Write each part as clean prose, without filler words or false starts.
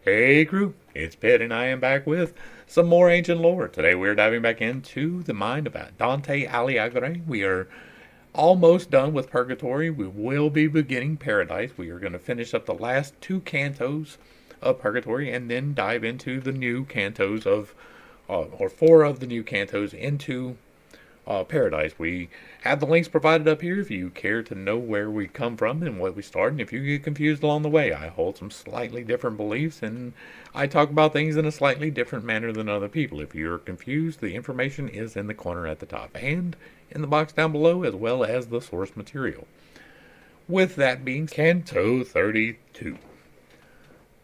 Hey crew, it's Pitt and I am back with some more ancient lore. Today we're diving back into the mind of Dante Alighieri. We are almost done with Purgatory. We will be beginning Paradise. We are going to finish up the last two cantos of Purgatory and then dive into the new cantos or four of the new cantos into Paradise. We have the links provided up here if you care to know where we come from and what we start. And if you get confused along the way, I hold some slightly different beliefs and I talk about things in a slightly different manner than other people. If you're confused, the information is in the corner at the top and in the box down below, as well as the source material. With that being Canto 32.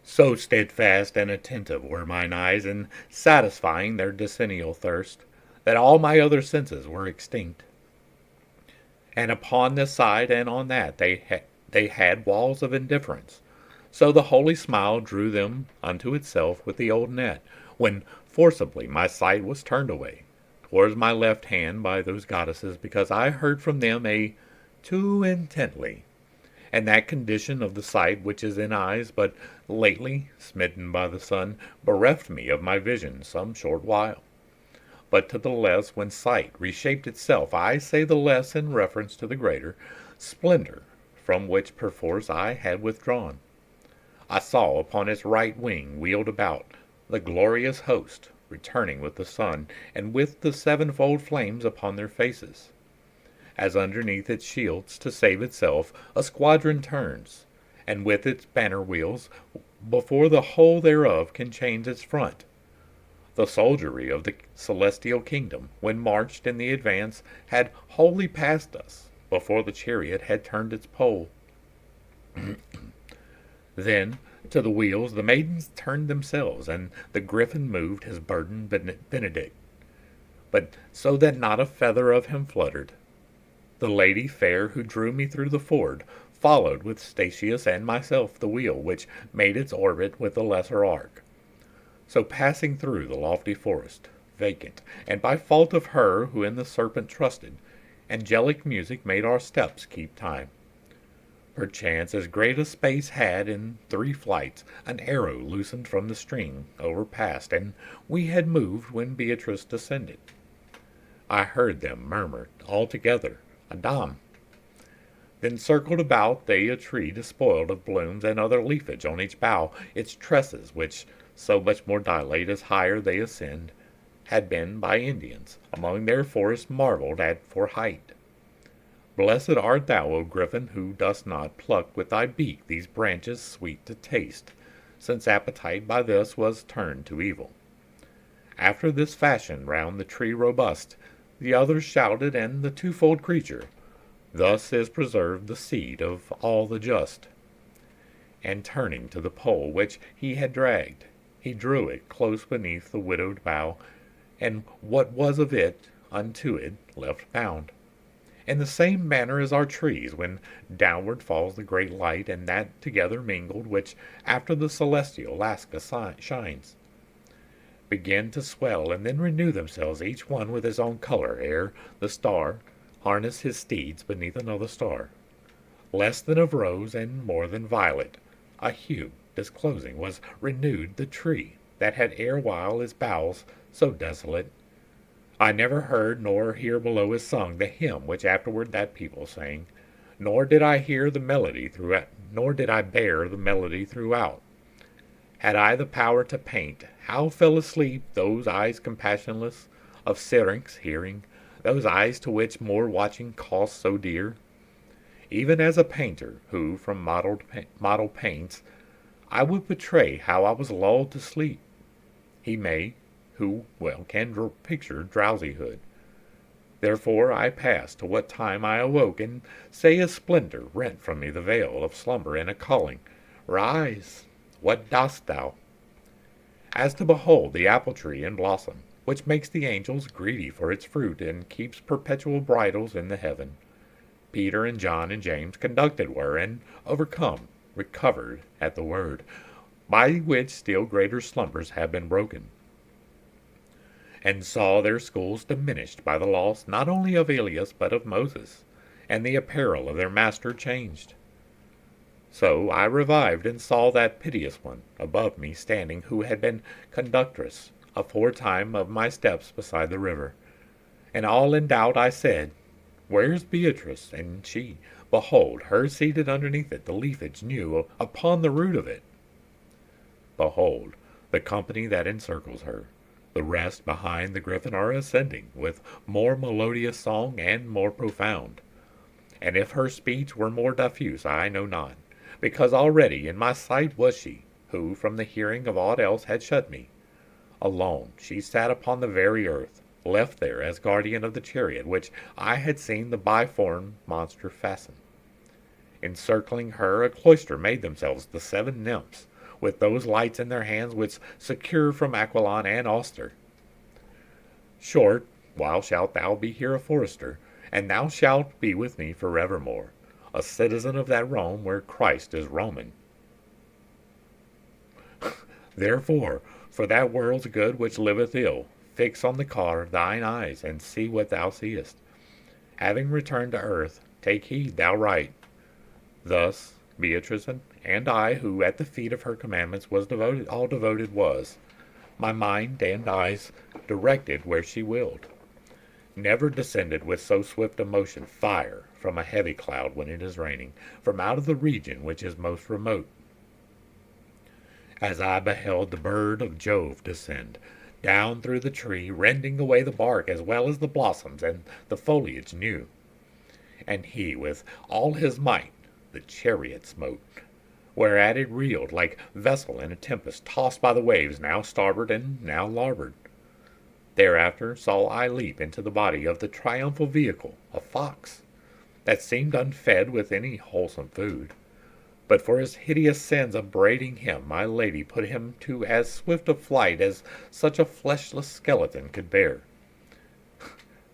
So steadfast and attentive were mine eyes in satisfying their decennial thirst, that all my other senses were extinct. And upon this side and on that they had walls of indifference. So the holy smile drew them unto itself with the old net, when forcibly my sight was turned away towards my left hand by those goddesses, because I heard from them a too intently, and that condition of the sight which is in eyes but lately smitten by the sun bereft me of my vision some short while. But to the less, when sight reshaped itself, I say the less in reference to the greater, splendor from which perforce I had withdrawn. I saw upon its right wing wheeled about the glorious host, returning with the sun, and with the sevenfold flames upon their faces. As underneath its shields, to save itself, a squadron turns, and with its banner wheels, before the whole thereof can change its front. The soldiery of the celestial kingdom, when marched in the advance, had wholly passed us, before the chariot had turned its pole. Then to the wheels the maidens turned themselves, and the griffin moved his burden benedict, but so that not a feather of him fluttered. The lady fair who drew me through the ford followed with Statius and myself the wheel which made its orbit with the lesser arc. So passing through the lofty forest, vacant, and by fault of her who in the serpent trusted, angelic music made our steps keep time. Perchance as great a space had in 3 flights an arrow loosened from the string overpassed, and we had moved when Beatrice descended. I heard them murmur all together, Adam. Then circled about they a tree despoiled of blooms and other leafage on each bough, its tresses, which so much more dilate as higher they ascend, had been by Indians among their forests marveled at for height. Blessed art thou, O griffin, who dost not pluck with thy beak these branches sweet to taste, since appetite by this was turned to evil. After this fashion round the tree robust, the others shouted, and the twofold creature, thus is preserved the seed of all the just. And turning to the pole which he had dragged, he drew it close beneath the widowed bough, and what was of it unto it left bound. In the same manner as our trees, when downward falls the great light, and that together mingled, which after the celestial Lasca shines, begin to swell, and then renew themselves, each one with his own color, ere the star harness his steeds beneath another star, less than of rose and more than violet, a hue disclosing was renewed the tree that had erewhile his boughs so desolate. I never heard nor here below is sung the hymn which afterward that people sang, nor did I hear the melody throughout, nor did I bear the melody throughout. Had I the power to paint, how fell asleep those eyes compassionless of Syrinx hearing, those eyes to which more watching costs so dear? Even as a painter, who from model paints, I would betray how I was lulled to sleep. He may, who well can picture drowsihood. Therefore I pass to what time I awoke, and say a splendor rent from me the veil of slumber, and a calling, Rise, what dost thou? As to behold the apple tree in blossom, which makes the angels greedy for its fruit, and keeps perpetual bridals in the heaven. Peter and John and James conducted were, and overcome, recovered at the word, by which still greater slumbers have been broken, and saw their schools diminished by the loss not only of Elias but of Moses, and the apparel of their master changed. So I revived and saw that piteous one above me standing who had been conductress aforetime of my steps beside the river. And all in doubt I said, Where's Beatrice? And she, behold, her seated underneath it, the leafage new upon the root of it. Behold, the company that encircles her. The rest behind the griffin are ascending, with more melodious song and more profound. And if her speech were more diffuse, I know not, because already in my sight was she, who from the hearing of aught else had shut me. Alone she sat upon the very earth, left there as guardian of the chariot which I had seen the biform monster fasten. Encircling her a cloister made themselves the 7 nymphs, with those lights in their hands which secure from Aquilon and Auster. Short, while shalt thou be here a forester, and thou shalt be with me forevermore, a citizen of that Rome where Christ is Roman. Therefore, for that world's good which liveth ill, fix on the car thine eyes, and see what thou seest. Having returned to earth, take heed thou write. Thus Beatrice and I, who at the feet of her commandments was devoted, all devoted was, my mind and eyes directed where she willed. Never descended with so swift a motion fire from a heavy cloud when it is raining, from out of the region which is most remote. As I beheld the bird of Jove descend, down through the tree, rending away the bark as well as the blossoms and the foliage new. And he, with all his might, the chariot smote, whereat it reeled like vessel in a tempest, tossed by the waves, now starboard and now larboard. Thereafter saw I leap into the body of the triumphal vehicle, a fox, that seemed unfed with any wholesome food. But for his hideous sins upbraiding him, my lady put him to as swift a flight as such a fleshless skeleton could bear.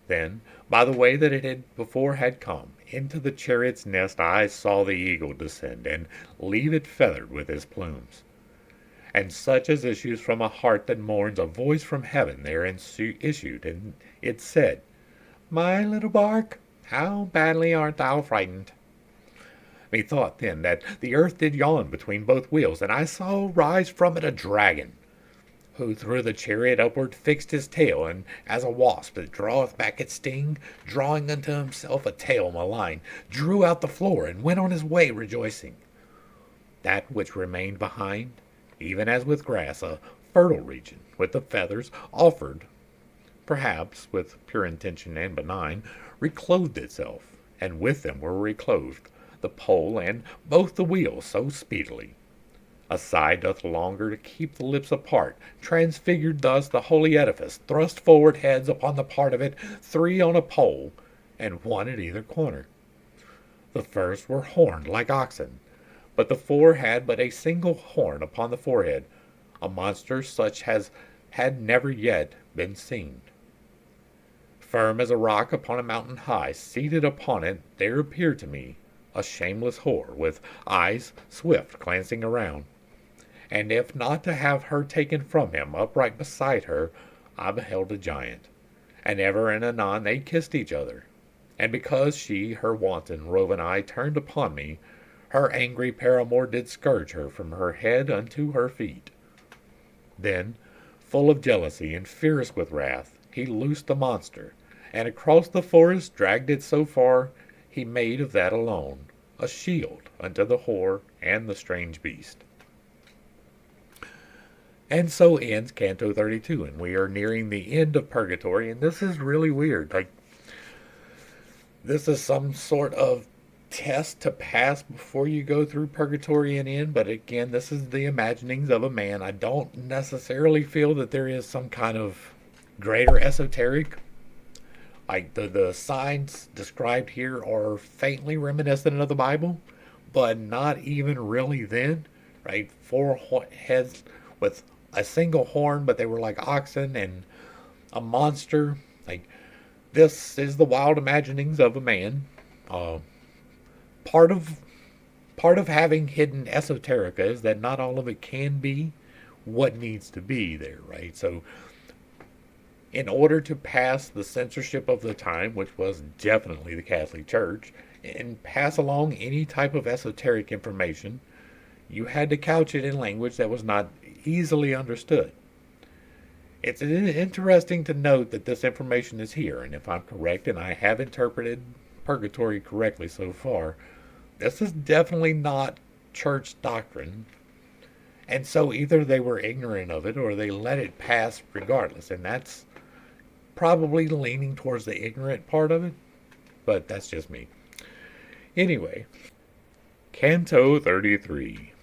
Then, by the way that it had before had come, into the chariot's nest I saw the eagle descend, and leave it feathered with his plumes. And such as issues from a heart that mourns, a voice from heaven there issued, and it said, My little bark, how badly art thou frightened? Methought then that the earth did yawn between both wheels, and I saw rise from it a dragon, who through the chariot upward fixed his tail, and as a wasp that draweth back its sting, drawing unto himself a tail malign, drew out the floor, and went on his way rejoicing. That which remained behind, even as with grass, a fertile region, with the feathers, offered, perhaps with pure intention and benign, reclothed itself, and with them were reclothed the pole and both the wheels so speedily. A side doth longer to keep the lips apart, transfigured thus the holy edifice, thrust forward heads upon the part of it, 3 on a pole, and 1 at either corner. The first were horned like oxen, but the 4 had but a single horn upon the forehead, a monster such as had never yet been seen. Firm as a rock upon a mountain high, seated upon it, there appeared to me a shameless whore, with eyes swift glancing around. And if not to have her taken from him, upright beside her, I beheld a giant. And ever and anon they kissed each other. And because she, her wanton, roving eye, turned upon me, her angry paramour did scourge her from her head unto her feet. Then, full of jealousy and fierce with wrath, he loosed the monster, and across the forest dragged it so far he made of that alone a shield unto the whore and the strange beast. And so ends Canto 32, and we are nearing the end of Purgatory, and this is really weird. Like, this is some sort of test to pass before you go through Purgatory and end, but again, this is the imaginings of a man. I don't necessarily feel that there is some kind of greater esoteric. Like the signs described here are faintly reminiscent of the Bible, but not even really then, right? 4 heads with a single horn, but they were like oxen, and a monster. Like, this is the wild imaginings of a man. Part of having hidden esoterica is that not all of it can be what needs to be there, right? So in order to pass the censorship of the time, which was definitely the Catholic Church, and pass along any type of esoteric information, you had to couch it in language that was not easily understood. It's interesting to note that this information is here, and if I'm correct and I have interpreted Purgatory correctly so far, this is definitely not church doctrine. And so either they were ignorant of it or they let it pass regardless, and that's probably leaning towards the ignorant part of it, but that's just me. Anyway, Canto 33.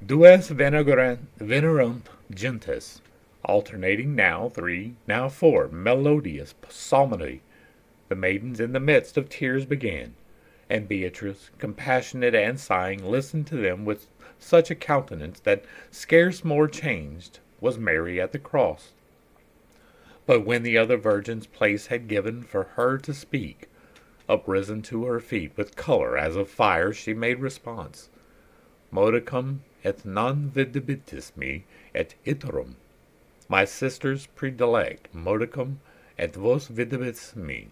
Dues venerunt gentes, alternating now three, now four, melodious psalmody. The maidens in the midst of tears began, and Beatrice, compassionate and sighing, listened to them with such a countenance that scarce more changed was Mary at the cross. But when the other virgins place had given for her to speak, uprisen to her feet with color as of fire, she made response: Modicum et non videbitis me et iterum. My sisters predilect, modicum et vos videbis me.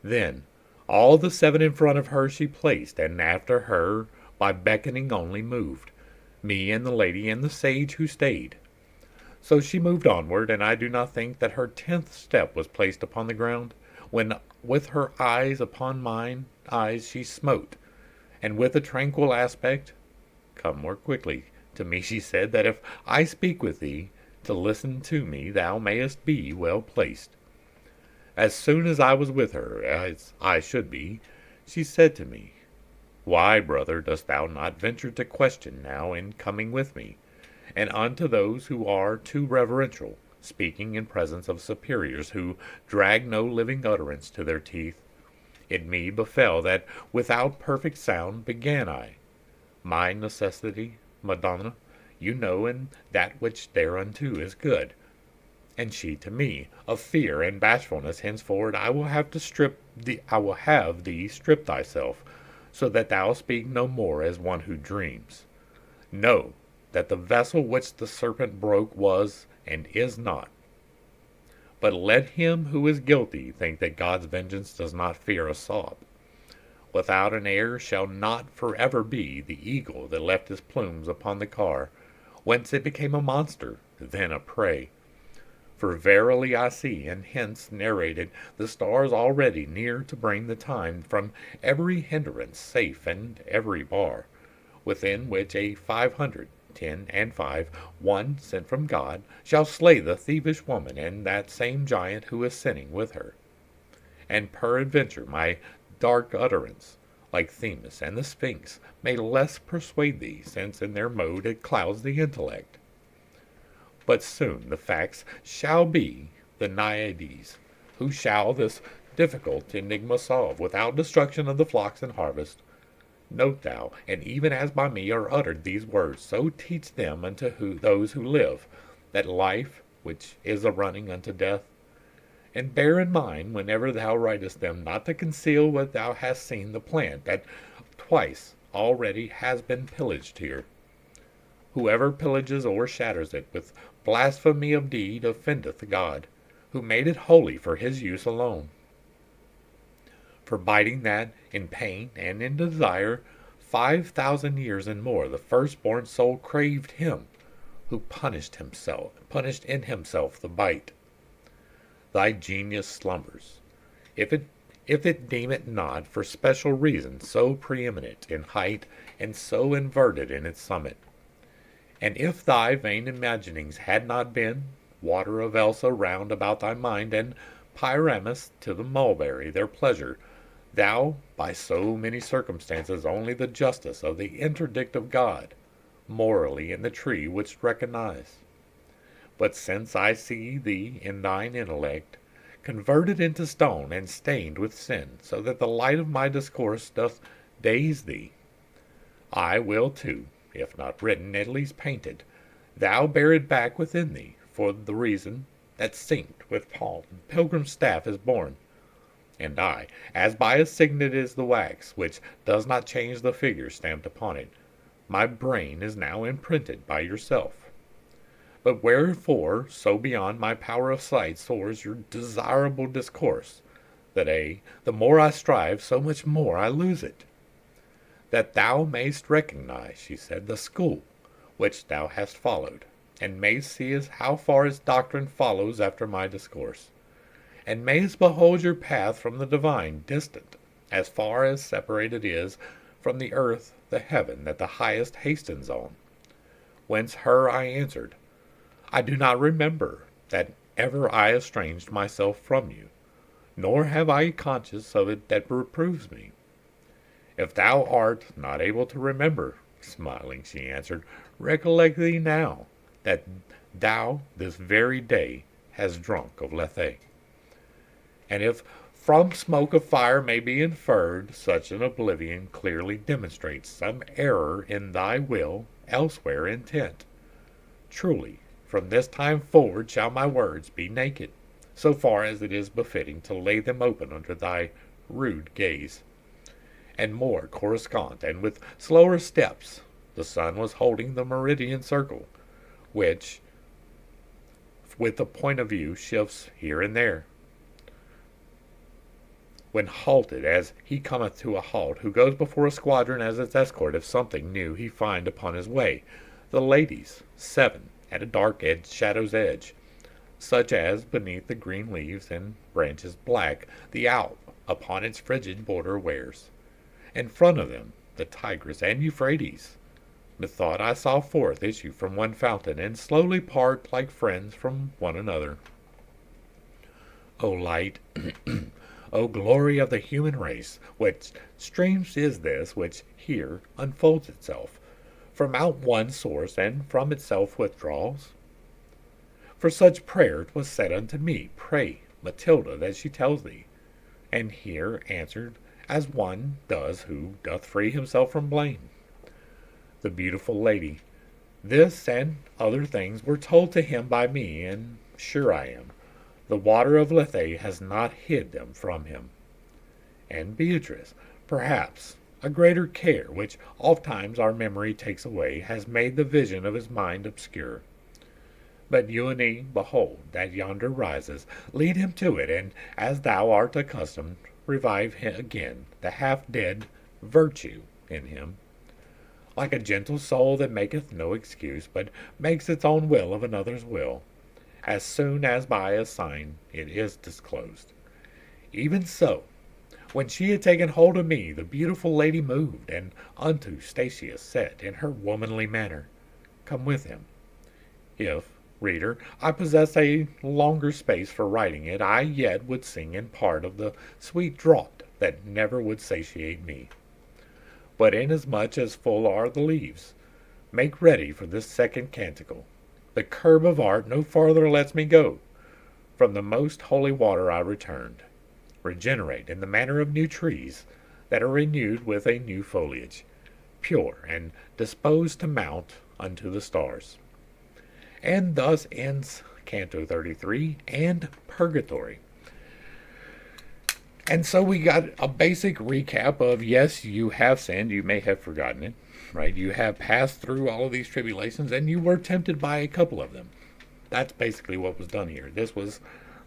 Then all the seven in front of her she placed, and after her by beckoning only moved, me and the lady and the sage who stayed. So she moved onward, and I do not think that her 10th step was placed upon the ground, when with her eyes upon mine eyes she smote, and with a tranquil aspect, Come more quickly to me, she said, that if I speak with thee, to listen to me thou mayest be well placed. As soon as I was with her, as I should be, she said to me, Why, brother, dost thou not venture to question now in coming with me? And unto those who are too reverential, speaking in presence of superiors who drag no living utterance to their teeth, it me befell that without perfect sound began I. My necessity, Madonna, you know, and that which thereunto is good. And she to me, of fear and bashfulness henceforward I will have thee strip thyself, so that thou speak no more as one who dreams. Know that the vessel which the serpent broke was and is not. But let him who is guilty think that God's vengeance does not fear a sob. Without an heir shall not forever be the eagle that left his plumes upon the car, whence it became a monster, then a prey. For verily I see, and hence narrated, the stars already near to bring the time from every hindrance safe and every bar, within which a 500, 10 and 5, one sent from God, shall slay the thievish woman and that same giant who is sinning with her. And peradventure my dark utterance, like Themis and the Sphinx, may less persuade thee, since in their mode it clouds the intellect. But soon the facts shall be the Naiades, who shall this difficult enigma solve, without destruction of the flocks and harvest. Note thou, and even as by me are uttered these words, so teach them unto those who live, that life, which is a running unto death. And bear in mind, whenever thou writest them, not to conceal what thou hast seen the plant, that twice already has been pillaged here. Whoever pillages or shatters it with blasphemy of deed offendeth God, who made it holy for his use alone. Forbidding that, in pain and in desire, 5,000 years and more, the firstborn soul craved him, who punished in himself the bite. Thy genius slumbers, if it deem it not for special reason so preeminent in height and so inverted in its summit. And if thy vain imaginings had not been water of Elsa round about thy mind, and Pyramus to the mulberry their pleasure, thou, by so many circumstances, only the justice of the interdict of God, morally in the tree wouldst recognize. But since I see thee in thine intellect, converted into stone and stained with sin, so that the light of my discourse doth daze thee, I will too, if not written, at least painted, thou bear it back within thee, for the reason that synced with palm pilgrim's staff is born. And I, as by a signet is the wax, which does not change the figure stamped upon it, my brain is now imprinted by yourself. But wherefore so beyond my power of sight soars your desirable discourse, the more I strive, so much more I lose it. That thou mayst recognize, she said, the school which thou hast followed, and mayst see as how far its doctrine follows after my discourse, and mayst behold your path from the divine distant, as far as separated is from the earth the heaven that the highest hastens on. Whence her I answered, I do not remember that ever I estranged myself from you, nor have I conscience of it that reproves me. If thou art not able to remember, smiling, she answered, recollect thee now, that thou this very day hast drunk of Lethe. And if from smoke of fire may be inferred, such an oblivion clearly demonstrates some error in thy will elsewhere intent. Truly, from this time forward shall my words be naked, so far as it is befitting to lay them open under thy rude gaze, and more coruscant, and with slower steps. The sun was holding the meridian circle, which, with the point of view, shifts here and there. When halted, as he cometh to a halt, who goes before a squadron as its escort if something new he find upon his way, the ladies, 7, at a dark shadow's edge, such as beneath the green leaves and branches black the Alp upon its frigid border wears. In front of them the Tigris and Euphrates. Methought I saw forth issue from one fountain, and slowly part like friends from one another. O light, O glory of the human race, what streams is this which here unfolds itself, from out one source and from itself withdraws? For such prayer 'twas said unto me, pray, Matilda, that she tells thee, and here answered as one does who doth free himself from blame. The beautiful lady, this and other things were told to him by me, and sure I am, the water of Lethe has not hid them from him. And Beatrice, perhaps, a greater care, which ofttimes our memory takes away, has made the vision of his mind obscure. But Euone, behold, that yonder rises, lead him to it, and, as thou art accustomed, revive him again the half-dead virtue in him, like a gentle soul that maketh no excuse, but makes its own will of another's will, as soon as by a sign it is disclosed. Even so, when she had taken hold of me, the beautiful lady moved, and unto Statius said, in her womanly manner, come with him. If, reader, I possess a longer space for writing it, I yet would sing in part of the sweet draught that never would satiate me. But inasmuch as full are the leaves, make ready for this second canticle. The curb of art no farther lets me go. From the most holy water I returned, regenerate in the manner of new trees that are renewed with a new foliage, pure and disposed to mount unto the stars. And thus ends Canto 33 and Purgatory. And so we got a basic recap of, yes, you have sinned, you may have forgotten it, right? You have passed through all of these tribulations, and you were tempted by a couple of them. That's basically what was done here. This was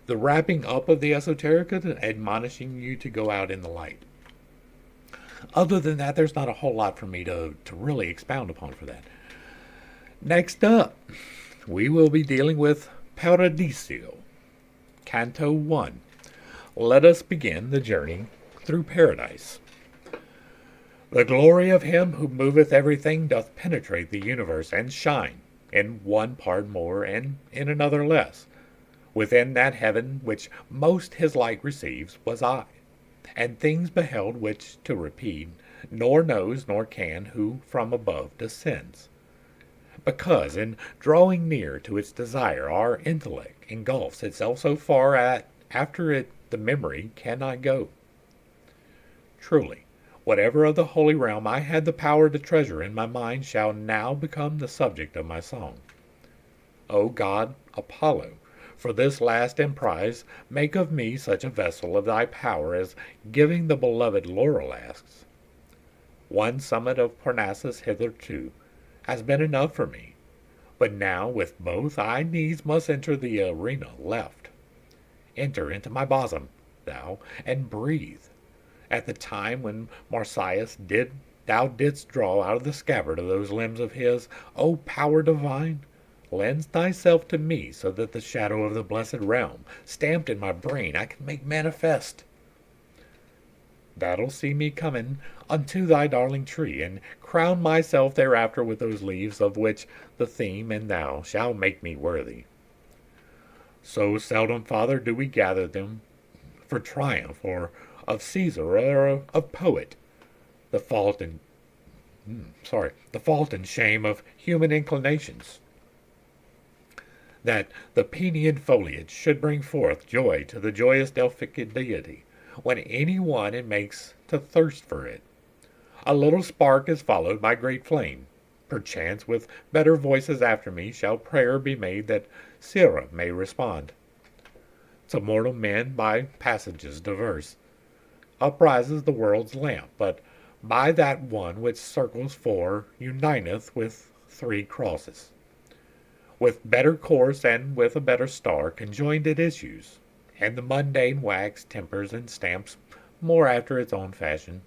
the wrapping up of the esoterica, admonishing you to go out in the light. Other than that, there's not a whole lot for me to really expound upon for that. Next up, we will be dealing with Paradiso, Canto 1. Let us begin the journey through paradise. The glory of him who moveth everything doth penetrate the universe and shine, in one part more and in another less. Within that heaven which most his light receives was I, and things beheld which, to repeat, nor knows nor can who from above descends. Because in drawing near to its desire our intellect engulfs itself so far after it the memory cannot go. Truly, whatever of the holy realm I had the power to treasure in my mind shall now become the subject of my song. O God Apollo, for this last emprise, make of me such a vessel of thy power as giving the beloved laurel asks. One summit of Parnassus hitherto has been enough for me, but now with both I needs must enter the arena left. Enter into my bosom, thou, and breathe. At the time when Marsyas thou didst draw out of the scabbard of those limbs of his, O power divine, lend thyself to me, so that the shadow of the blessed realm, stamped in my brain, I can make manifest. Thou'lt see me coming unto thy darling tree, and crown myself thereafter with those leaves, of which the theme and thou shall make me worthy. So seldom, Father, do we gather them for triumph, or of Caesar, or of poet, the fault and shame of human inclinations, that the Penean foliage should bring forth joy to the joyous Delphic deity, when any one it makes to thirst for it. A little spark is followed by great flame. Perchance with better voices after me shall prayer be made that Scylla may respond. To mortal men by passages diverse uprises the world's lamp, but by that one which circles four uniteth with three crosses. With better course and with a better star conjoined it issues, and the mundane wax tempers and stamps more after its own fashion.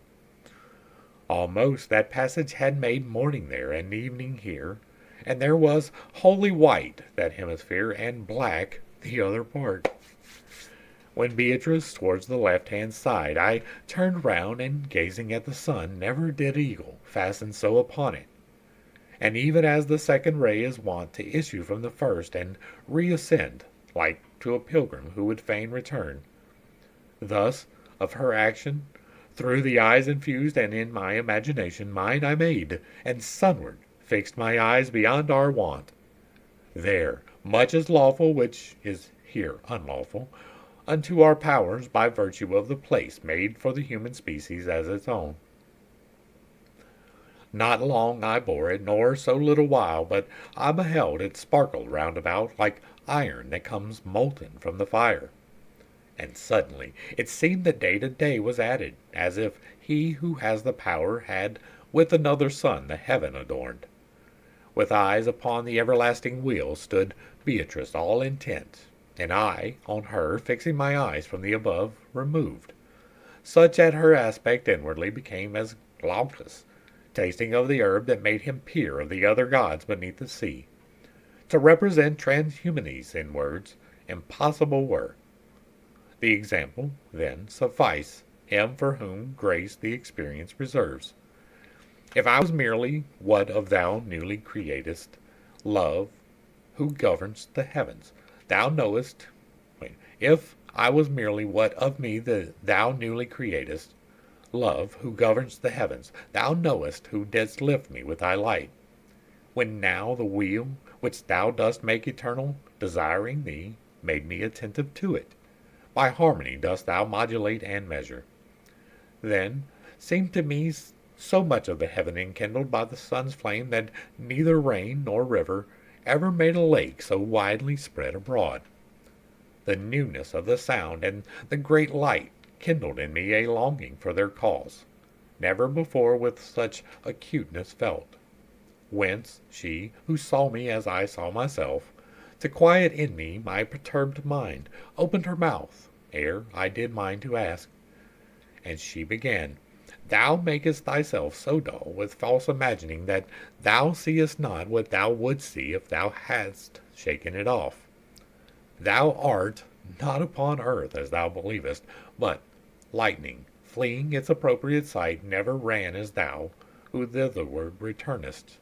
Almost that passage had made morning there and evening here, and there was wholly white that hemisphere, and black the other part. When Beatrice towards the left-hand side, I turned round, and gazing at the sun, never did eagle fasten so upon it. And even as the second ray is wont to issue from the first, and reascend, like to a pilgrim who would fain return, thus of her action, through the eyes infused, and in my imagination mine I made, and sunward fixed my eyes beyond our wont. There much is lawful which is here unlawful, unto our powers by virtue of the place made for the human species as its own. Not long I bore it, nor so little while, but I beheld it sparkled round about like iron that comes molten from the fire. And suddenly it seemed that day to day was added, as if he who has the power had with another sun the heaven adorned. With eyes upon the everlasting wheel stood Beatrice all intent, and I on her, fixing my eyes from the above removed. Such at her aspect inwardly became as Glaucus, tasting of the herb that made him peer of the other gods beneath the sea. To represent transhumanes in words impossible were. The example, then, suffice him for whom grace the experience reserves. If I was merely what of thou newly createst, love, who governst the heavens, thou knowest, if I was merely what of me thou newly createst, love, who governst the heavens, thou knowest who didst lift me with thy light, when now the wheel which thou dost make eternal, desiring thee, made me attentive to it. By harmony dost thou modulate and measure. Then seemed to me so much of the heaven enkindled by the sun's flame that neither rain nor river ever made a lake so widely spread abroad. The newness of the sound and the great light kindled in me a longing for their cause, never before with such acuteness felt. Whence she, who saw me as I saw myself, to quiet in me my perturbed mind, opened her mouth, ere I did mine to ask. And she began, Thou makest thyself so dull with false imagining that thou seest not what thou wouldst see if thou hadst shaken it off. Thou art not upon earth as thou believest, but lightning, fleeing its appropriate sight, never ran as thou, who thitherward returnest.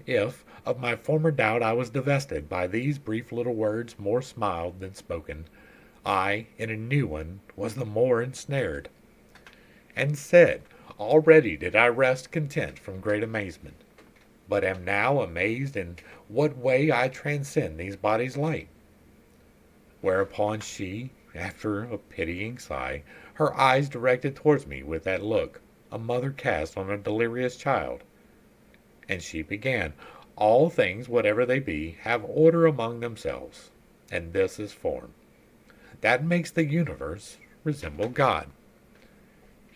If of my former doubt I was divested by these brief little words, more smiled than spoken, I in a new one was the more ensnared, and said, Already did I rest content from great amazement, but am now amazed in what way I transcend these bodies' light. Whereupon she, after a pitying sigh, her eyes directed towards me with that look a mother casts on a delirious child, and she began, All things, whatever they be, have order among themselves, and this is form. That makes the universe resemble God.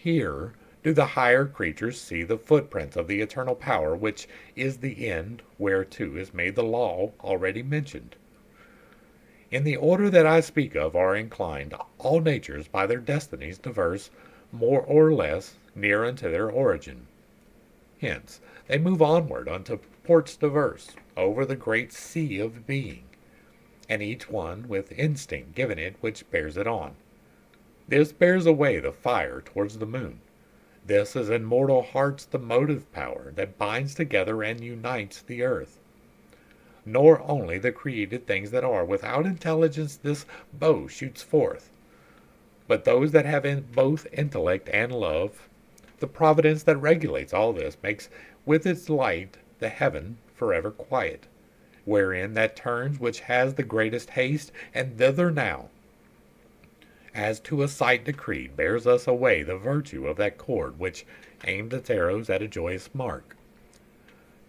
Here do the higher creatures see the footprints of the eternal power, which is the end whereto is made the law already mentioned. In the order that I speak of are inclined all natures by their destinies diverse, more or less near unto their origin. Hence they move onward unto ports diverse, over the great sea of being, and each one with instinct given it which bears it on. This bears away the fire towards the moon. This is in mortal hearts the motive power that binds together and unites the earth. Nor only the created things that are, without intelligence this bow shoots forth, but those that have in both intellect and love. The providence that regulates all this makes with its light the heaven forever quiet, wherein that turns which has the greatest haste, and thither now, as to a sight decreed, bears us away the virtue of that cord which aimed its arrows at a joyous mark.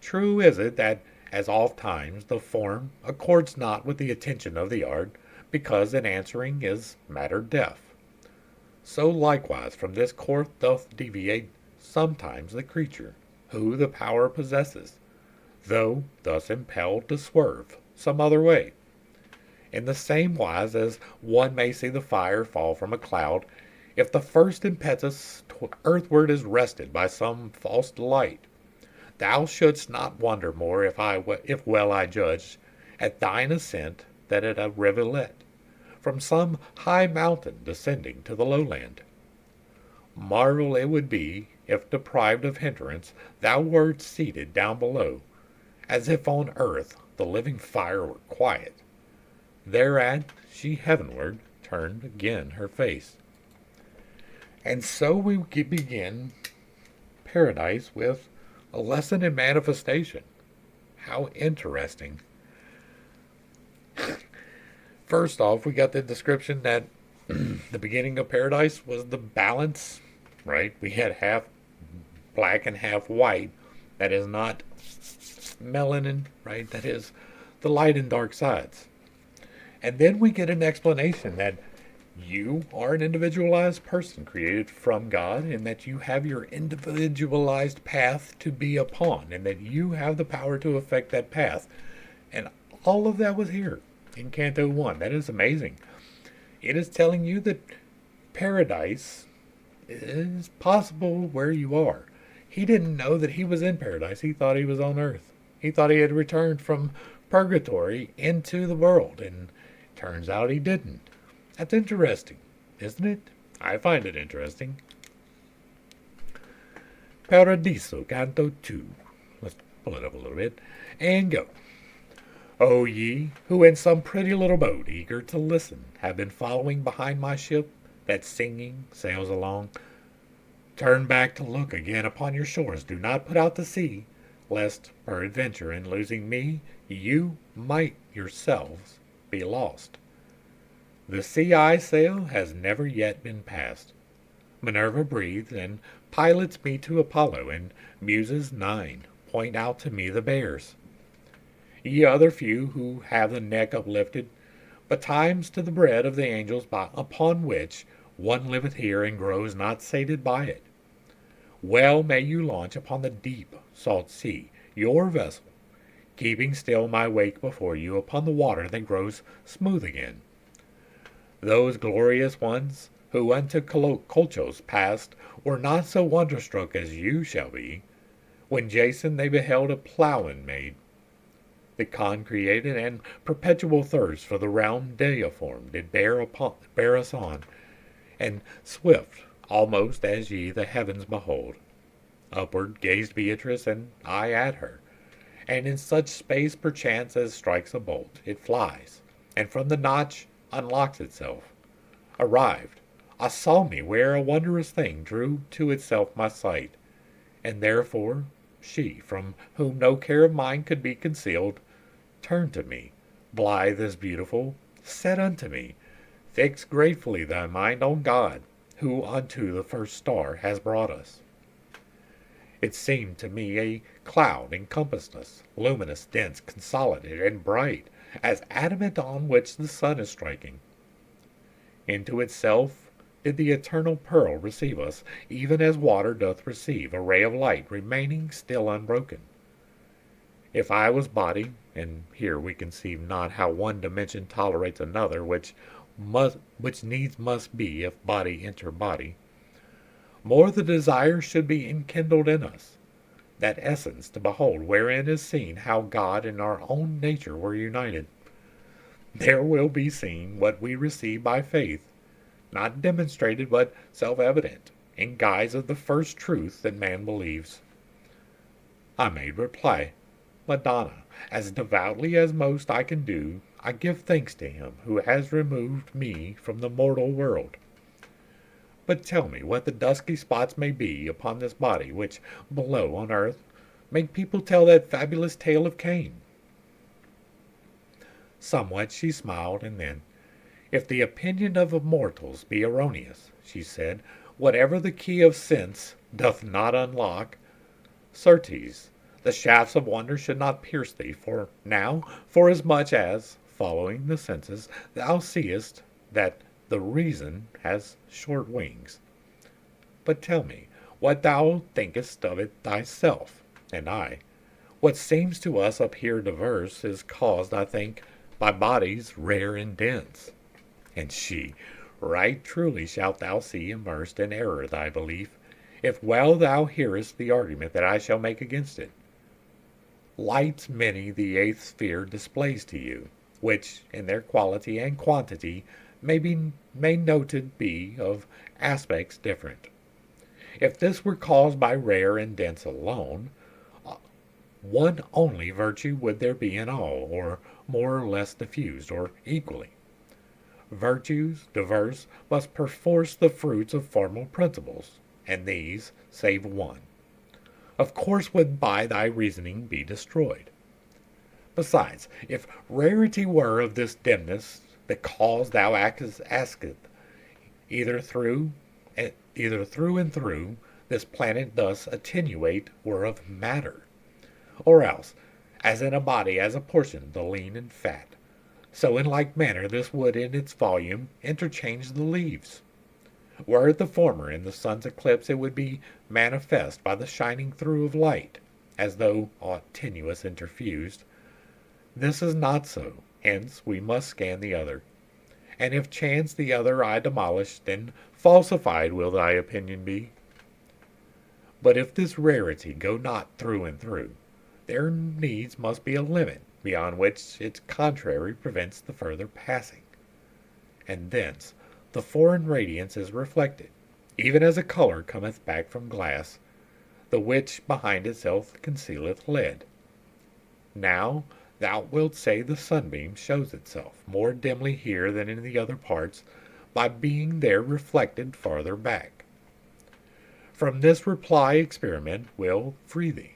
True is it that as oft times the form accords not with the attention of the art, because in answering is matter deaf. So likewise from this course doth deviate sometimes the creature, who the power possesses, though thus impelled to swerve some other way. In the same wise as one may see the fire fall from a cloud, if the first impetus earthward is wrested by some false delight. Thou shouldst not wonder more if well I judged at thine ascent than at a rivulet from some high mountain descending to the lowland. Marvel it would be if deprived of hindrance thou wert seated down below, as if on earth the living fire were quiet. Thereat she heavenward turned again her face. And so we begin Paradise with a lesson in manifestation. How interesting. First off, we got the description that the beginning of Paradise was the balance, right? We had half black and half white. That is not melanin, right? That is the light and dark sides. And then we get an explanation that you are an individualized person created from God, and that you have your individualized path to be upon, and that you have the power to affect that path. And all of that was here in Canto 1. That is amazing. It is telling you that paradise is possible where you are. He didn't know that he was in paradise. He thought he was on earth. He thought he had returned from purgatory into the world, and turns out he didn't. That's interesting, isn't it? I find it interesting. Paradiso, Canto 2. Let's pull it up a little bit and go. O ye, who in some pretty little boat, eager to listen, have been following behind my ship, that singing sails along, turn back to look again upon your shores. Do not put out to sea, lest, peradventure, in losing me, you might yourselves be lost. The sea I sail has never yet been passed. Minerva breathes, and pilots me to Apollo, and Muses 9 point out to me the bears. Ye other few who have the neck uplifted betimes to the bread of the angels, upon which one liveth here and grows not sated by it. Well may you launch upon the deep salt sea your vessel, keeping still my wake before you upon the water that grows smooth again. Those glorious ones who unto Colchos passed were not so wonderstruck as you shall be, when Jason they beheld a ploughman made. The concreated and perpetual thirst for the round deiform did bear us on, and swift almost as ye the heavens behold. Upward gazed Beatrice, and I at her, and in such space perchance as strikes a bolt, it flies, and from the notch unlocks itself. Arrived, I saw me where a wondrous thing drew to itself my sight, and therefore she, from whom no care of mine could be concealed, turned to me, blithe as beautiful, said unto me, Fix gratefully thy mind on God, who unto the first star has brought us. It seemed to me a cloud encompassed us, luminous, dense, consolidated, and bright, as adamant on which the sun is striking. Into itself did the eternal pearl receive us, even as water doth receive a ray of light remaining still unbroken. If I was body, and here we conceive not how one dimension tolerates another, which needs must be if body enter body, more the desire should be enkindled in us, that essence to behold wherein is seen how God and our own nature were united. There will be seen what we receive by faith, not demonstrated but self-evident, in guise of the first truth that man believes. I made reply, Madonna, as devoutly as most I can do, I give thanks to him who has removed me from the mortal world. But tell me what the dusky spots may be upon this body, which, below on earth, make people tell that fabulous tale of Cain. Somewhat she smiled, and then, if the opinion of mortals be erroneous, she said, whatever the key of sense doth not unlock, certes, the shafts of wonder should not pierce thee, for now, forasmuch as, following the senses, thou seest that the reason has short wings. But tell me what thou thinkest of it thyself, and I. What seems to us up here diverse is caused, I think, by bodies rare and dense. And she, right truly shalt thou see immersed in error thy belief, if well thou hearest the argument that I shall make against it. Lights many the eighth sphere displays to you, which, in their quality and quantity, may noted be of aspects different. If this were caused by rare and dense alone, one only virtue would there be in all, or more or less diffused, or equally. Virtues diverse must perforce the fruits of formal principles, and these, save one, of course would by thy reasoning be destroyed. Besides, if rarity were of this dimness, the cause thou askest, either through and through this planet thus attenuate were of matter, or else, as in a body as a portion the lean and fat, so in like manner this would in its volume interchange the leaves. Were it the former in the sun's eclipse, it would be manifest by the shining through of light, as though aught tenuous interfused. This is not so, hence we must scan the other. And if chance the other I demolish, then falsified will thy opinion be. But if this rarity go not through and through, there needs must be a limit beyond which its contrary prevents the further passing. And thence the foreign radiance is reflected, even as a color cometh back from glass, the which behind itself concealeth lead. Now thou wilt say the sunbeam shows itself more dimly here than in the other parts, by being there reflected farther back. From this reply experiment will free thee.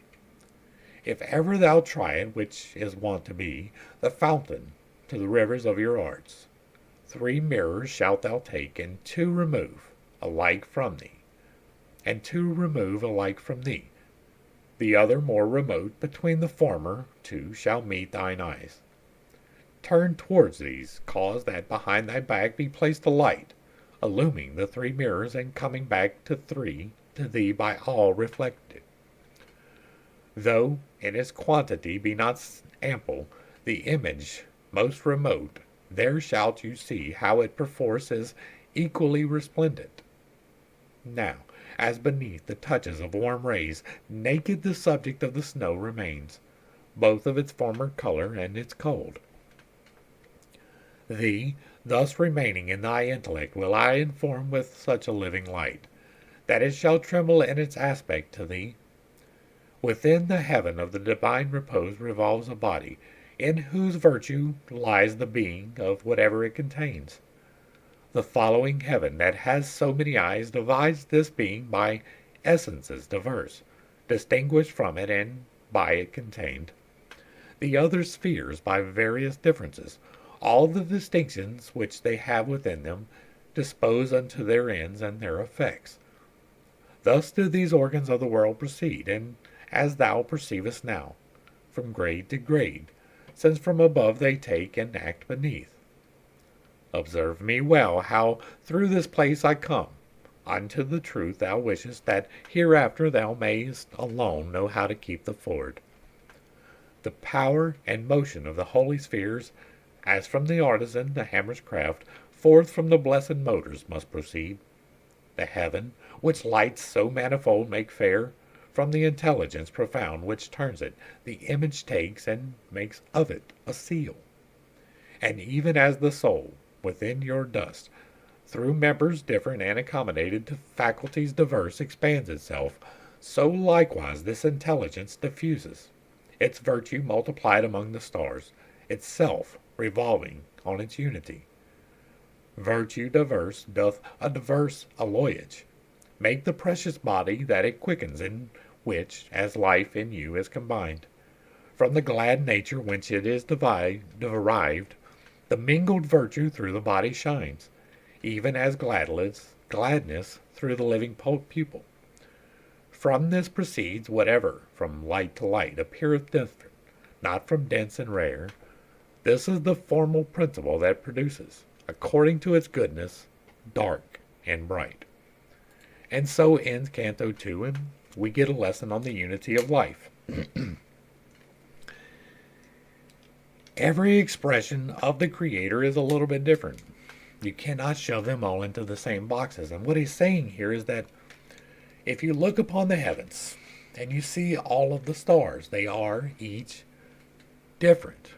If ever thou try it, which is wont to be the fountain to the rivers of your arts, 3 mirrors shalt thou take, and 2 remove alike from thee, and 2 remove alike from thee. The other more remote between the former 2 shall meet thine eyes. Turn towards these, cause that behind thy back be placed a light, illuming the 3 mirrors, and coming back to thee by all reflected. Though in its quantity be not ample, the image most remote, there shalt you see how it perforce is equally resplendent. Now, as beneath the touches of warm rays, naked the subject of the snow remains, both of its former color and its cold. Thee, thus remaining in thy intellect, will I inform with such a living light, that it shall tremble in its aspect to thee. Within the heaven of the divine repose revolves a body, in whose virtue lies the being of whatever it contains. The following heaven that has so many eyes divides this being by essences diverse, distinguished from it and by it contained. The other spheres by various differences, all the distinctions which they have within them, dispose unto their ends and their effects. Thus do these organs of the world proceed, and as thou perceivest now, from grade to grade, since from above they take and act beneath. Observe me well how through this place I come, unto the truth thou wishest, that hereafter thou mayest alone know how to keep the ford. The power and motion of the holy spheres, as from the artisan the hammer's craft, forth from the blessed motors must proceed. The heaven, which lights so manifold make fair, from the intelligence profound which turns it, the image takes and makes of it a seal. And even as the soul, within your dust, through members different and accommodated to faculties diverse, expands itself, so likewise this intelligence diffuses, its virtue multiplied among the stars, itself revolving on its unity. Virtue diverse doth a diverse alloyage, make the precious body that it quickens, in which, as life in you is combined. From the glad nature whence it is derived, the mingled virtue through the body shines, even as gladness through the living pupil. From this proceeds whatever, from light to light, appeareth different, not from dense and rare. This is the formal principle that produces, according to its goodness, dark and bright. And so ends Canto 2, and we get a lesson on the unity of life. Every expression of the Creator is a little bit different. You cannot shove them all into the same boxes. And what he's saying here is that if you look upon the heavens and you see all of the stars, they are each different.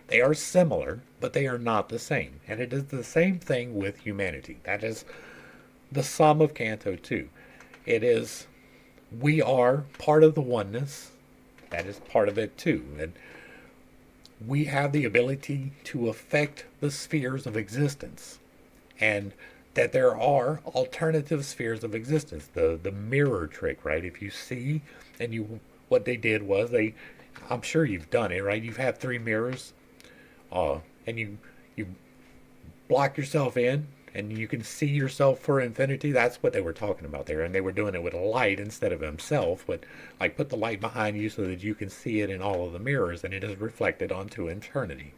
They are similar, but they are not the same. And it is the same thing with humanity. That is the sum of Canto 2. It is, we are part of the oneness. That is part of it too. And we have the ability to affect the spheres of existence. And that there are alternative spheres of existence. The mirror trick, right? If you see, and what they did was I'm sure you've done it, right? You've had 3 mirrors, and you block yourself in, and you can see yourself for infinity. That's what they were talking about there, and they were doing it with a light instead of himself, but like put the light behind you so that you can see it in all of the mirrors, and it is reflected onto eternity.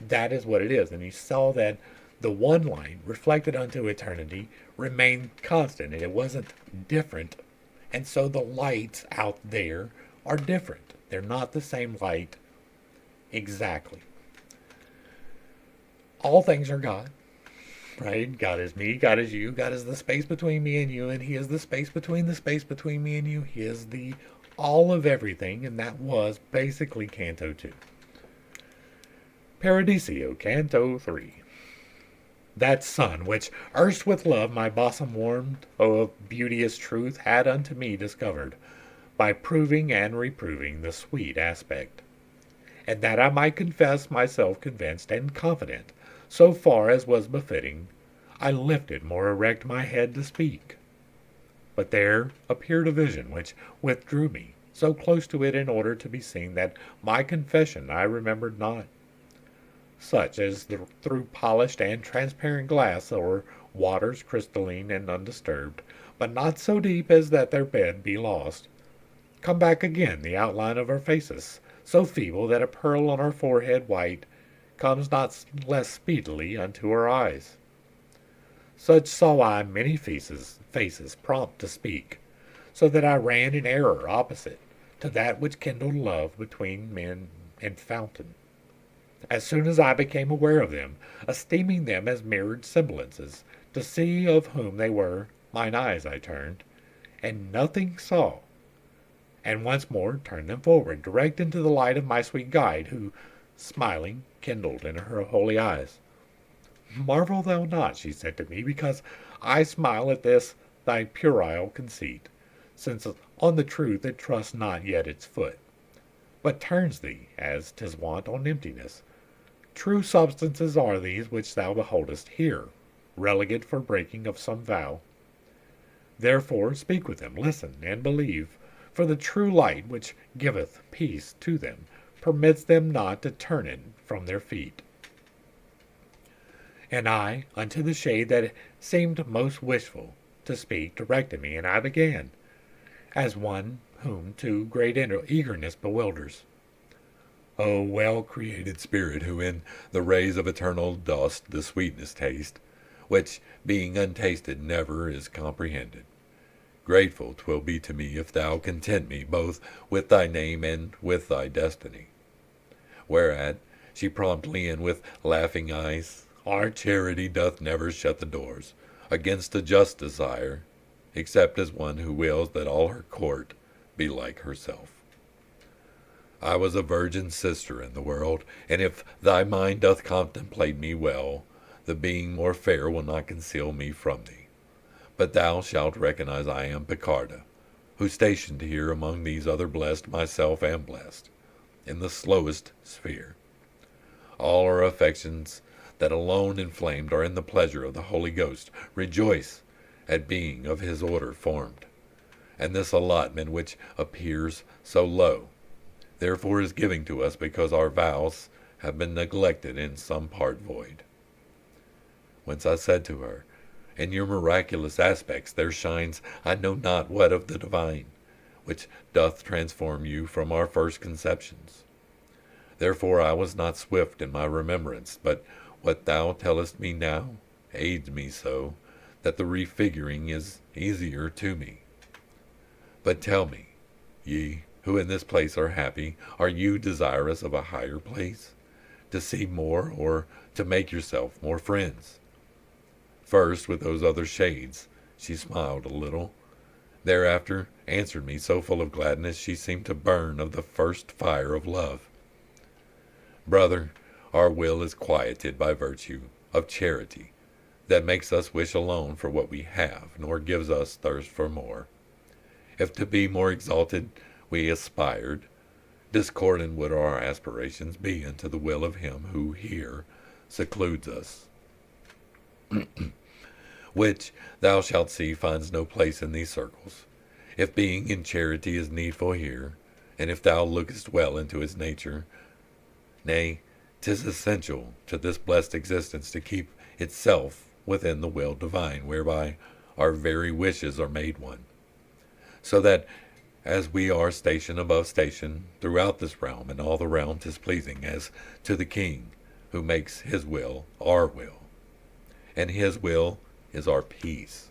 That is what it is, and you saw that the one light reflected onto eternity remained constant, and it wasn't different, and so the lights out there are different. They're not the same light exactly. All things are God, right? God is me, God is you, God is the space between me and you, and He is the space between me and you. He is the all of everything, and that was basically Canto 2. Paradiso, Canto 3. That sun, which erst with love my bosom warmed, of beauteous truth had unto me discovered, by proving and reproving the sweet aspect. And that I might confess myself convinced and confident, so far as was befitting, I lifted more erect my head to speak. But there appeared a vision which withdrew me so close to it in order to be seen that my confession I remembered not. Such as through polished and transparent glass or waters crystalline and undisturbed, but not so deep as that their bed be lost. Come back again the outline of our faces, so feeble that a pearl on our forehead white comes not less speedily unto our eyes. Such saw I many faces prompt to speak, so that I ran in error opposite to that which kindled love between men and fountain. As soon as I became aware of them, esteeming them as mirrored semblances, to see of whom they were, mine eyes I turned, and nothing saw, and once more turned them forward, direct into the light of my sweet guide, who, smiling, kindled in her holy eyes. Marvel thou not, she said to me, because I smile at this thy puerile conceit, since on the truth it trusts not yet its foot, but turns thee, as 'tis wont, on emptiness. True substances are these which thou beholdest here, relegate for breaking of some vow. Therefore speak with them, listen, and believe, for the true light which giveth peace to them permits them not to turn it from their feet. And I, unto the shade that seemed most wishful to speak, directed me, and I began, as one whom too great eagerness bewilders. O well-created spirit, who in the rays of eternal dost the sweetness taste, which, being untasted, never is comprehended. Grateful 'twill be to me if thou content me both with thy name and with thy destiny. Whereat she promptly and with laughing eyes, Our charity doth never shut the doors against a just desire, except as one who wills that all her court be like herself. I was a virgin sister in the world, and if thy mind doth contemplate me well, the being more fair will not conceal me from thee. But thou shalt recognize I am Picarda, who stationed here among these other blessed myself am blessed, in the slowest sphere. All our affections that alone inflamed are in the pleasure of the Holy Ghost, rejoice at being of his order formed. And this allotment which appears so low, therefore is giving to us because our vows have been neglected in some part void. Whence I said to her, in your miraculous aspects there shines I know not what of the divine, which doth transform you from our first conceptions. Therefore I was not swift in my remembrance, but what thou tellest me now aids me so, that the refiguring is easier to me. But tell me, ye who in this place are happy, are you desirous of a higher place, to see more, or to make yourself more friends? First, with those other shades, she smiled a little. Thereafter answered me so full of gladness she seemed to burn of the first fire of love. Brother, our will is quieted by virtue of charity, that makes us wish alone for what we have, nor gives us thirst for more. If to be more exalted we aspired, discordant would our aspirations be unto the will of him who here secludes us. Which, thou shalt see, finds no place in these circles. If being in charity is needful here, and if thou lookest well into his nature, nay, 'tis essential to this blessed existence to keep itself within the will divine, whereby our very wishes are made one. So that, as we are station above station throughout this realm, and all the realm 'tis pleasing as to the king, who makes his will our will, and his will is our peace.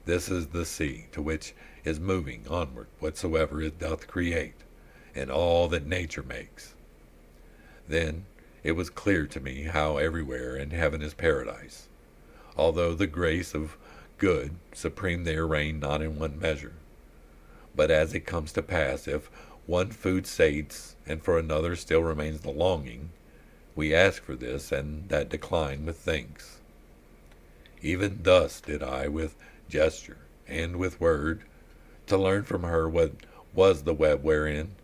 This is the sea to which is moving onward whatsoever it doth create, and all that nature makes. Then it was clear to me how everywhere in heaven is paradise, although the grace of good supreme there reign not in one measure. But as it comes to pass, if one food sates, and for another still remains the longing, we ask for this, and that decline with thanks. Even thus did I, with gesture and with word, to learn from her what was the web wherein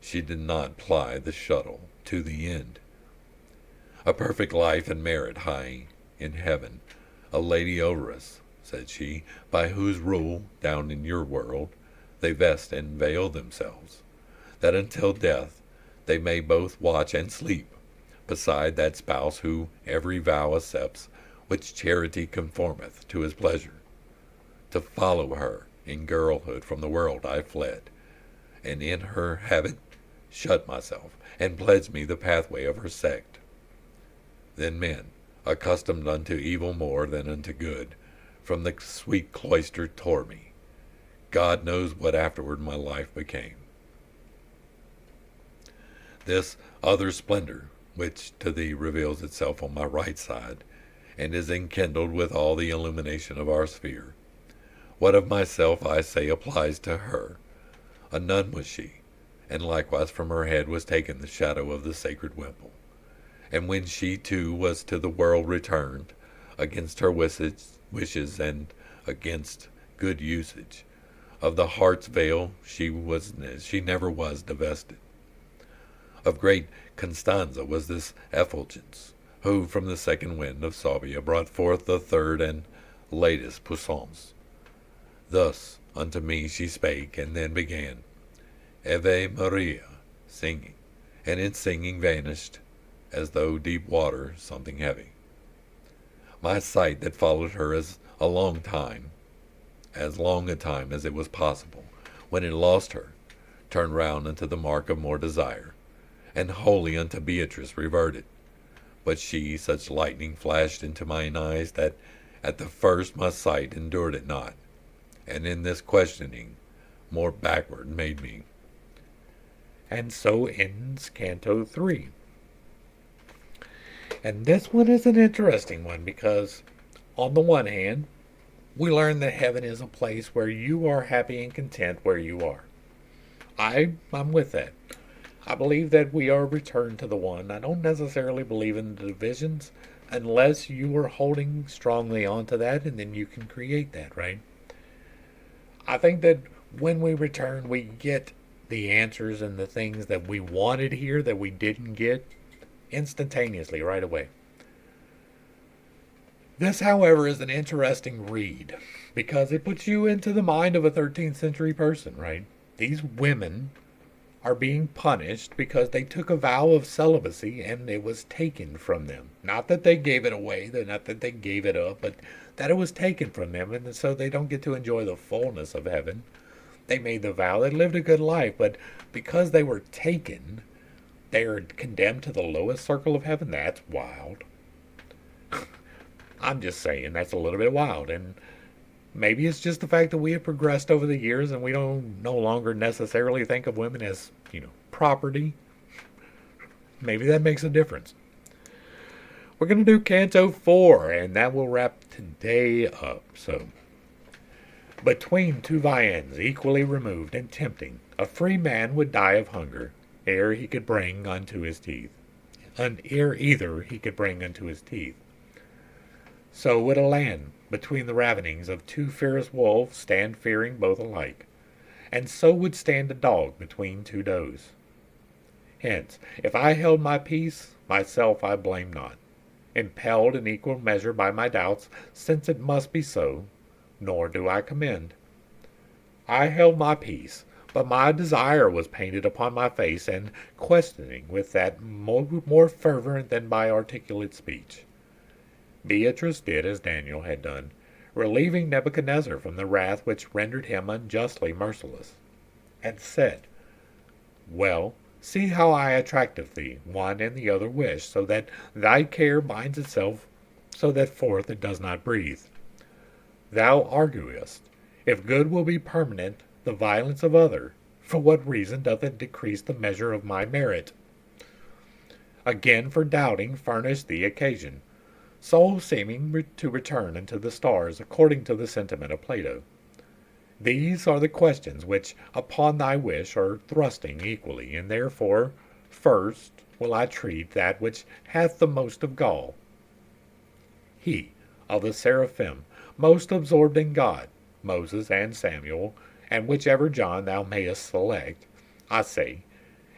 she did not ply the shuttle to the end. A perfect life and merit high in heaven, a lady over us, said she, by whose rule, down in your world, they vest and veil themselves, that until death they may both watch and sleep beside that spouse who every vow accepts, which charity conformeth to his pleasure. To follow her in girlhood from the world I fled, and in her habit shut myself, and pledged me the pathway of her sect. Then men, accustomed unto evil more than unto good, from the sweet cloister tore me. God knows what afterward my life became. This other splendor, which to thee reveals itself on my right side, and is enkindled with all the illumination of our sphere. What of myself I say applies to her. A nun was she, and likewise from her head was taken the shadow of the sacred wimple. And when she too was to the world returned, against her wishes and against good usage, of the heart's veil she never was divested. Of great Constanza was this effulgence, who from the second wind of Salvia brought forth the third and latest puissance. Thus unto me she spake, and then began, Ave Maria, singing, and in singing vanished, as though deep water something heavy. My sight that followed her as long a time as it was possible, when it lost her, turned round unto the mark of more desire, and wholly unto Beatrice reverted. But she, such lightning flashed into mine eyes, that at the first my sight endured it not. and in this questioning more backward made me. And so ends Canto 3. And this one is an interesting one because, on the one hand, we learn that heaven is a place where you are happy and content where you are. I'm with that. I believe that we are returned to the one. I don't necessarily believe in the divisions unless you are holding strongly onto that and then you can create that, right? I think that when we return, we get the answers and the things that we wanted here that we didn't get instantaneously right away. This, however, is an interesting read because it puts you into the mind of a 13th century person, right? These women are being punished because they took a vow of celibacy and it was taken from them. Not that they gave it away, not that they gave it up, but that it was taken from them, and so they don't get to enjoy the fullness of heaven. They made the vow, they lived a good life, but because they were taken, they are condemned to the lowest circle of heaven. That's wild. I'm just saying, that's a little bit wild, and maybe it's just the fact that we have progressed over the years and we don't no longer necessarily think of women as, property. Maybe that makes a difference. We're going to do Canto 4, and that will wrap today up. So, between two viands equally removed and tempting, a free man would die of hunger ere he could bring unto his teeth, ere either he could bring unto his teeth. So would a land between the ravenings of two fierce wolves stand fearing both alike, and so would stand a dog between two does. Hence, if I held my peace, myself I blame not, impelled in equal measure by my doubts, since it must be so, nor do I commend. I held my peace, but my desire was painted upon my face, and questioning with that more fervent than by articulate speech. Beatrice did as Daniel had done, relieving Nebuchadnezzar from the wrath which rendered him unjustly merciless, and said, Well, see how I attracteth thee, one and the other wish, so that thy care binds itself, so that forth it does not breathe. Thou arguest, if good will be permanent, the violence of other, for what reason doth it decrease the measure of my merit? Again for doubting furnish thee occasion, soul seeming to return unto the stars according to the sentiment of Plato. These are the questions which upon thy wish are thrusting equally, and therefore first will I treat that which hath the most of gall. He of the seraphim most absorbed in God, Moses and Samuel, and whichever John thou mayest select, I say,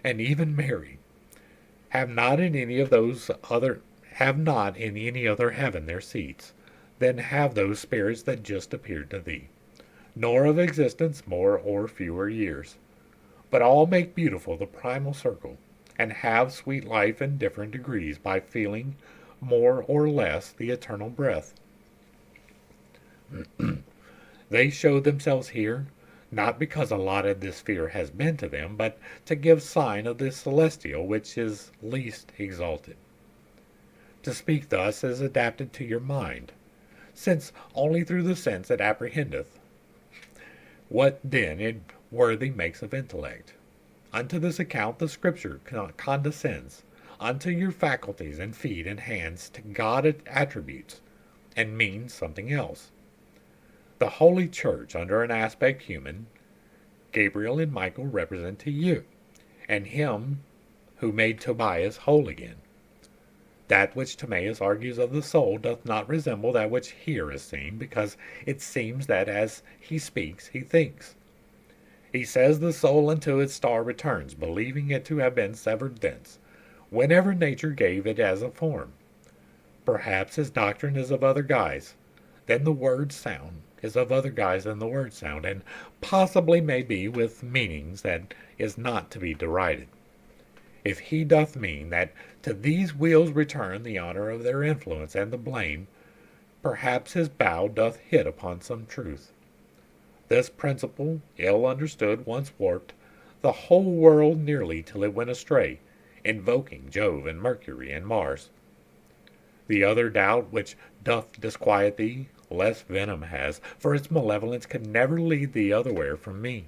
and even Mary, have not in any other heaven their seats, than have those spirits that just appeared to thee, nor of existence more or fewer years, but all make beautiful the primal circle, and have sweet life in different degrees by feeling more or less the eternal breath. They show themselves here, not because allotted this sphere has been to them, but to give sign of this celestial which is least exalted. To speak thus is adapted to your mind, since only through the sense it apprehendeth. What then it worthy makes of intellect? Unto this account the Scripture condescends, unto your faculties and feet and hands to God attributes, and means something else. The Holy Church, under an aspect human, Gabriel and Michael represent to you, and him who made Tobias whole again. That which Timaeus argues of the soul doth not resemble that which here is seen, because it seems that as he speaks he thinks. He says the soul unto its star returns, believing it to have been severed thence, whenever nature gave it as a form. Perhaps his doctrine is of other guise than the word sound, is of other guise than the word sound, and possibly may be with meanings that is not to be derided. If he doth mean that to these wheels return the honor of their influence and the blame, perhaps his bow doth hit upon some truth. This principle, ill understood, once warped the whole world nearly till it went astray, invoking Jove and Mercury and Mars. The other doubt which doth disquiet thee less venom has, for its malevolence could never lead thee otherwhere from me.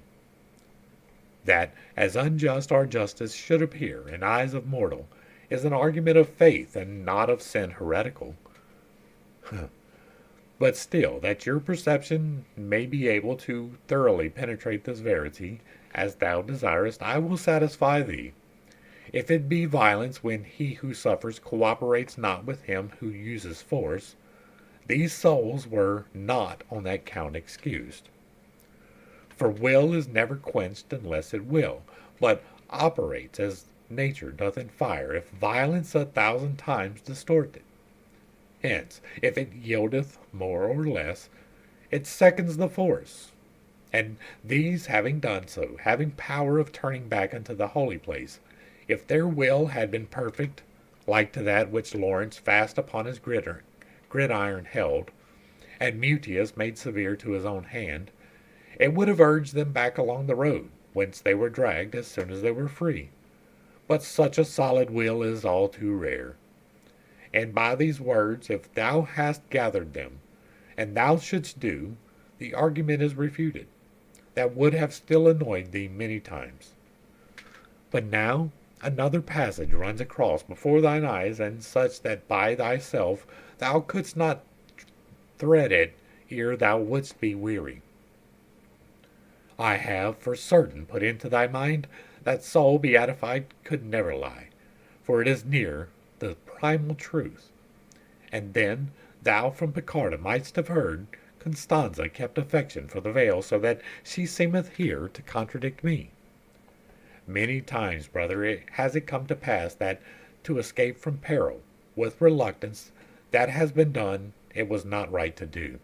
That as unjust our justice should appear in eyes of mortal is an argument of faith and not of sin heretical. But still, that your perception may be able to thoroughly penetrate this verity, as thou desirest, I will satisfy thee. If it be violence when he who suffers cooperates not with him who uses force, these souls were not on that count excused. For will is never quenched unless it will, but operates as nature doth in fire, if violence 1,000 times distort it. Hence, if it yieldeth more or less, it seconds the force. And these having done so, having power of turning back unto the holy place, if their will had been perfect, like to that which Lawrence fast upon his gridiron held, and Mutius made severe to his own hand, it would have urged them back along the road, whence they were dragged as soon as they were free. But such a solid will is all too rare. And by these words, if thou hast gathered them, and thou shouldst do, the argument is refuted, that would have still annoyed thee many times. But now another passage runs across before thine eyes, and such that by thyself thou couldst not thread it ere thou wouldst be weary. I have for certain put into thy mind that soul beatified could never lie, for it is near the primal truth. And then thou from Picarda mightst have heard Constanza kept affection for the veil, so that she seemeth here to contradict me. Many times, brother, has it come to pass that to escape from peril, with reluctance, that has been done it was not right to do.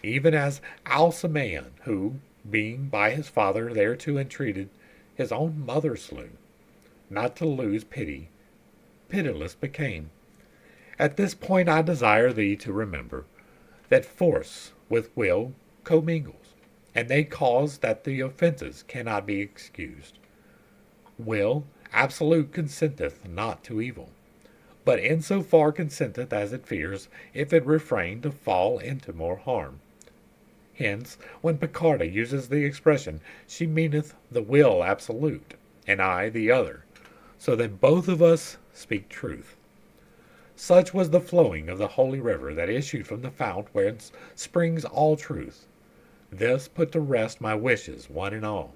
Even as Alcimaeon, who, being by his father thereto entreated, his own mother slew, not to lose pity, pitiless became. At this point I desire thee to remember that force with will commingles, and they cause that the offences cannot be excused. Will absolute consenteth not to evil, but in so far consenteth as it fears, if it refrain, to fall into more harm. Hence, when Picarda uses the expression, she meaneth the will absolute, and I the other, so that both of us speak truth. Such was the flowing of the holy river that issued from the fount whence springs all truth. This put to rest my wishes, one and all.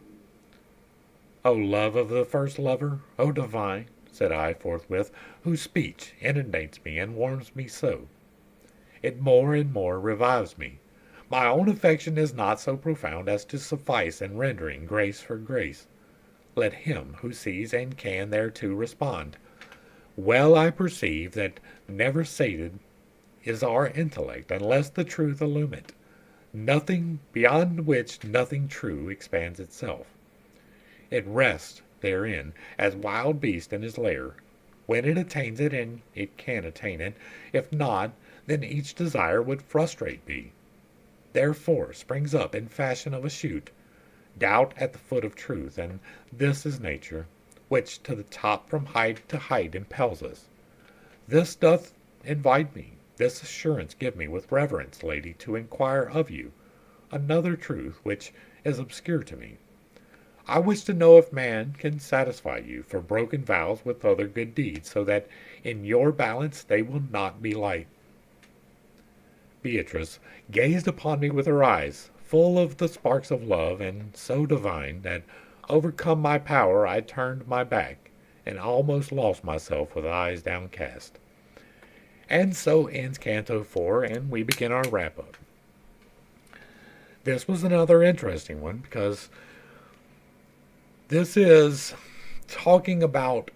O love of the first lover, O divine, said I forthwith, whose speech inundates me and warms me so. It more and more revives me. My own affection is not so profound as to suffice in rendering grace for grace. Let him who sees and can thereto respond. Well I perceive that never sated is our intellect unless the truth illume it, nothing beyond which nothing true expands itself. It rests therein as wild beast in his lair. When it attains it, and it can attain it, if not, then each desire would frustrate be. Therefore springs up in fashion of a shoot, doubt at the foot of truth, and this is nature, which to the top from height to height impels us. This doth invite me, this assurance give me with reverence, lady, to inquire of you another truth which is obscure to me. I wish to know if man can satisfy you for broken vows with other good deeds, so that in your balance they will not be light. Beatrice gazed upon me with her eyes, full of the sparks of love, and so divine that, overcome my power, I turned my back, and almost lost myself with eyes downcast. And so ends Canto 4, and we begin our wrap-up. This was another interesting one, because this is talking about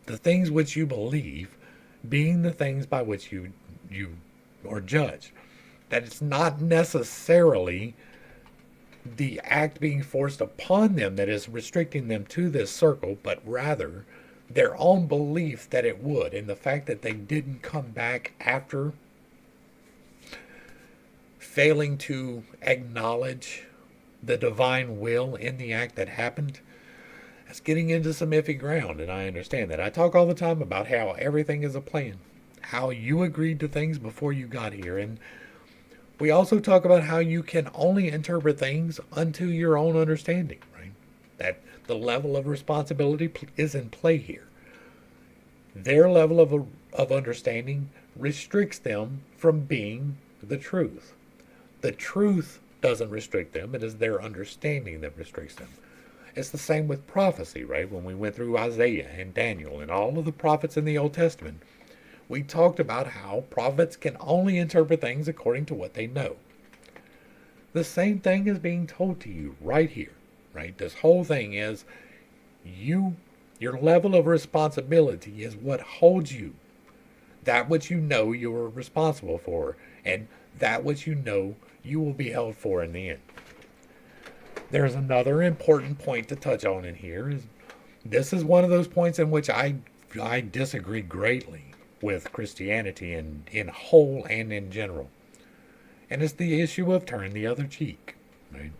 the things which you believe being the things by which you are judged. That it's not necessarily the act being forced upon them that is restricting them to this circle, but rather their own belief that it would, and the fact that they didn't come back after failing to acknowledge the divine will in the act that happened. That's getting into some iffy ground, and I understand that. I talk all the time about how everything is a plan, how you agreed to things before you got here, and We also talk about how you can only interpret things unto your own understanding, right? That the level of responsibility is in play here. Their level of understanding restricts them from being the truth. The truth doesn't restrict them, it is their understanding that restricts them. It's the same with prophecy, right? When we went through Isaiah and Daniel and all of the prophets in the Old Testament, we talked about how prophets can only interpret things according to what they know. The same thing is being told to you right here, right? This whole thing is your level of responsibility is what holds you. That which you know you're responsible for, and that which you know you will be held for in the end. There's another important point to touch on in here. This is one of those points in which I disagree greatly with Christianity in whole and in general. And it's the issue of turn the other cheek. Right?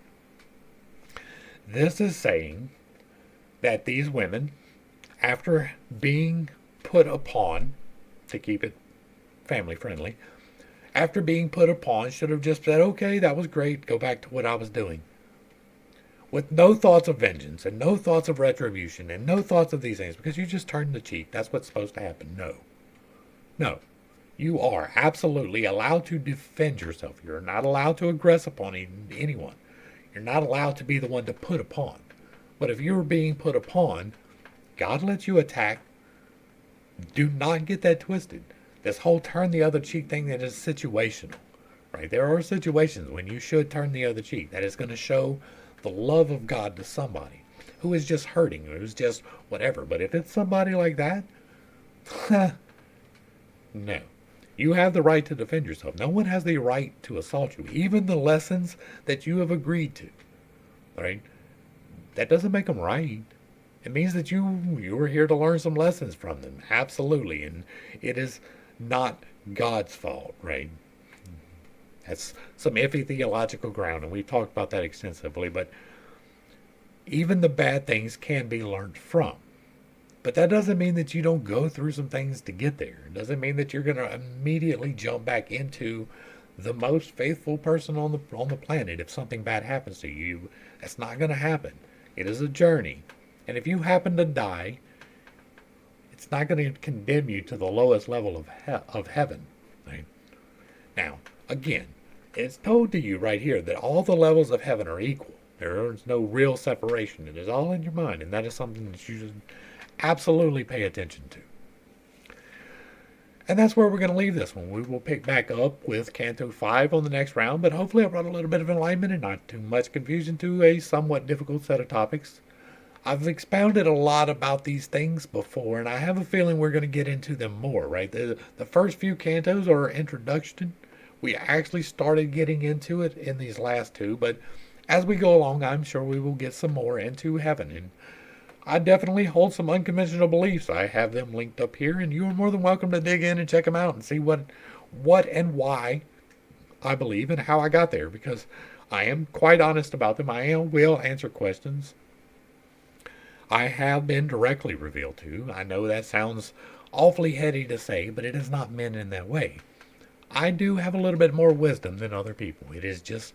This is saying that these women, after being put upon, to keep it family friendly, after being put upon, should have just said, okay, that was great, go back to what I was doing. With no thoughts of vengeance and no thoughts of retribution and no thoughts of these things, because you just turned the cheek. That's what's supposed to happen. No. No. You are absolutely allowed to defend yourself. You're not allowed to aggress upon anyone. You're not allowed to be the one to put upon. But if you're being put upon, God lets you attack. Do not get that twisted. This whole turn the other cheek thing, that is situational. Right? There are situations when you should turn the other cheek. That is going to show the love of God to somebody who is just hurting, who's just whatever. But if it's somebody like that, no. You have the right to defend yourself. No one has the right to assault you. Even the lessons that you have agreed to. Right? That doesn't make them right. It means that you were here to learn some lessons from them. Absolutely. And it is not God's fault, right? That's some iffy theological ground, and we've talked about that extensively, but even the bad things can be learned from. But that doesn't mean that you don't go through some things to get there. It doesn't mean that you're going to immediately jump back into the most faithful person on the planet if something bad happens to you. That's not going to happen. It is a journey. And if you happen to die, it's not going to condemn you to the lowest level of heaven. Right? Now, again, it's told to you right here that all the levels of heaven are equal. There is no real separation. It is all in your mind, and that is something that you should absolutely pay attention to. And that's where we're going to leave this one. We will pick back up with Canto 5 on the next round, but hopefully I brought a little bit of enlightenment and not too much confusion to a somewhat difficult set of topics. I've expounded a lot about these things before, and I have a feeling we're going to get into them more, right? The first few cantos are introduction. We actually started getting into it in these last two, but as we go along, I'm sure we will get some more into heaven. And I definitely hold some unconventional beliefs. I have them linked up here, and you are more than welcome to dig in and check them out and see what and why I believe and how I got there, because I am quite honest about them. I will answer questions I have been directly revealed to. I know that sounds awfully heady to say, but it is not meant in that way. I do have a little bit more wisdom than other people. It is just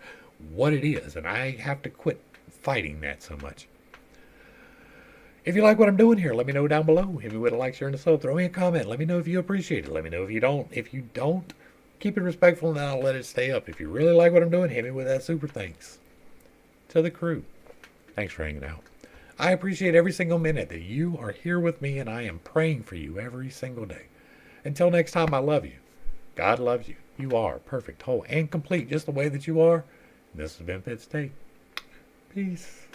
what it is, and I have to quit fighting that so much. If you like what I'm doing here, let me know down below. Hit me with a like, share, and a sub. Throw me a comment. Let me know if you appreciate it. Let me know if you don't. If you don't, keep it respectful and I'll let it stay up. If you really like what I'm doing, hit me with that super thanks. To the crew, thanks for hanging out. I appreciate every single minute that you are here with me, and I am praying for you every single day. Until next time, I love you. God loves you. You are perfect, whole, and complete just the way that you are. And this has been Pitt's Take. Peace.